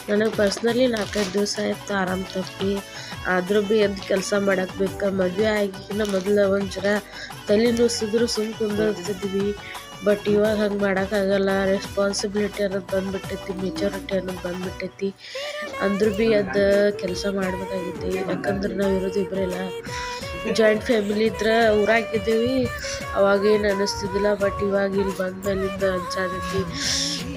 ನನಗೆ ಪರ್ಸ್ನಲಿ 4-5 ದಿವಸ ಆಯ್ತು ಆರಾಮ್ ತಪ್ಪಿ. ಆದರೂ ಭೀ ಎದ್ದು ಕೆಲಸ ಮಾಡಕ್ಕೆ ಬೇಕು. ಮದುವೆ ಆಗಿನ ಮೊದಲು ಒಂದು ಜರ ತಲೆ ನುಸಿದ್ರು ಸುಮ್ಮ ಕುಂದಿರ್ತಿದ್ವಿ. ಬಟ್ ಇವಾಗ ಹಂಗೆ ಮಾಡೋಕ್ಕಾಗಲ್ಲ. ರೆಸ್ಪಾನ್ಸಿಬಿಲಿಟಿ ಅನ್ನೋದು ಬಂದುಬಿಟ್ಟೈತಿ, ಮೆಚುರಿಟಿ ಅನ್ನೋದು ಬಂದುಬಿಟ್ಟೈತಿ. ಅಂದ್ರೂ ಭೀ ಅದು ಕೆಲಸ ಮಾಡಬೇಕಾಗೈತಿ. ಯಾಕಂದ್ರೆ ನಾವು ಇರೋದು ಇಬ್ಬರೇ. ಜಾಯಿಂಟ್ ಫ್ಯಾಮಿಲಿ ಇದ್ರೆ ಊರಾಗಿದ್ದೀವಿ, ಅವಾಗೇನು ಅನ್ನಿಸ್ತಿದ್ದಿಲ್ಲ. ಬಟ್ ಇವಾಗ ಇಲ್ಲಿ ಬಂದ ಮೇಲಿಂದ ಅನ್ಸಾತೈತಿ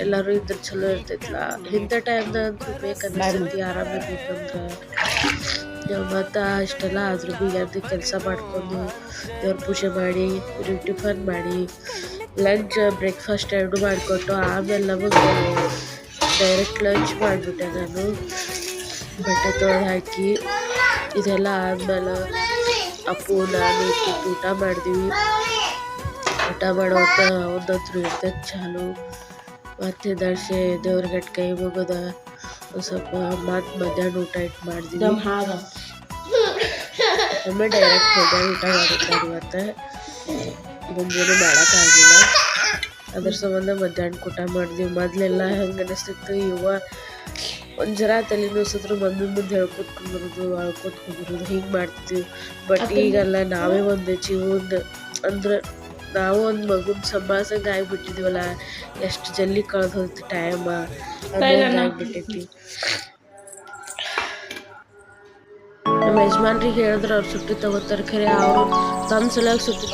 ಎಲ್ಲರೂ ಇದ್ರೆ ಚಲೋ ಇರ್ತೈತಿಲ್ಲ. ಇಂಥ ಟೈಮ್ದಾಗ ಅಂತೂ ಬೇಕು ಅನ್ನಿಸ್ತೈತಿ ಆರಾಮಿರ್ಬೇಕಂದ್ರೆ. ಮತ್ತು ಇಷ್ಟೆಲ್ಲ ಆದರೂ ಭೀ ಎದ್ದು ಕೆಲಸ ಮಾಡ್ಕೊಂಡು ದೇವ್ರ ಪೂಜೆ ಮಾಡಿ ಟಿಫನ್ ಮಾಡಿ ಲಂಚ್ ಬ್ರೇಕ್ಫಾಸ್ಟ್ ಎರಡು ಮಾಡಿಕೊಟ್ಟು ಆಮೇಲೆ ನಮಗೆ ಡೈರೆಕ್ಟ್ ಲಂಚ್ ಮಾಡಿಬಿಟ್ಟೆ ನಾನು. ಬಟ್ಟೆ ತೊಳೆದು ಹಾಕಿ ಇದೆಲ್ಲ ಆದಮೇಲೆ ಅಪ್ಪು ನಾನು ಕೂತು ಊಟ ಮಾಡಿದ್ವಿ. ಊಟ ಮಾಡುವಂಥ ಒಂದಂತೂ ಇರ್ತೈತೆ ಚಾಲು. ಮತ್ತು ದರ್ಶೆ ದೇವ್ರಿಗೆ ಕೈ ಮುಗಿದ ಒಂದು ಸ್ವಲ್ಪ ಮತ್ತು ಮಧ್ಯಾಹ್ನ ಊಟ ಇಟ್ಟು ಮಾಡಿದ್ವಿ. ಒಮ್ಮೆ ಡೈರೆಕ್ಟ್ ಮಧ್ಯಾಹ್ನ ಊಟ ಮಾಡಿದ್ದಾರೆ ಇವತ್ತು. ಮುಂಜಾನೆ ಮಾಡೋಕ್ಕಾಗಿಲ್ಲ, ಅದ್ರ ಸಂಬಂಧ ಮಧ್ಯಾಹ್ನ ಊಟ ಮಾಡಿದ್ವಿ. ಮೊದಲೆಲ್ಲ ಹೆಂಗೆ ಅನ್ನಿಸ್ತಿತ್ತು, ಒಂದು ಜರ ತಲೆ ನುಸಿದ್ರು ಮುಂದೆ ಹೇಳ್ಕೊತ ಕುಂದ್ರದು, ಅಳ್ಕೊತ ಕುಂದ್ರದು, ಹಿಂಗೆ ಮಾಡ್ತಿದ್ವಿ. ಬಟ್ ಈಗೆಲ್ಲ ನಾವೇ ಒಂದು ಜೀವನ ಅಂದ್ರೆ ನಾವು ಒಂದು ಮಗುನ ಸಂಭಾಳ್ಸಂಗೆ ಆಗಿಬಿಟ್ಟಿದ್ದೀವಲ್ಲ. ಎಷ್ಟು ಜಲ್ದಿ ಕಳೆದು ಹೋಗ್ತಿ ಟೈಮ ಆಗಿಬಿಟ್ಟೈತಿ. ನಮ್ಮ ಯಜಮಾನ್ರಿಗೆ ಹೇಳಿದ್ರೆ ಅವ್ರು ಸುಟ್ಟಿ ತೊಗೋತಾರೆ. ಖರೆ ಅವರು ತಮ್ಮ ಸಲುವಾಗಿ ಸುಟ್ಟಿ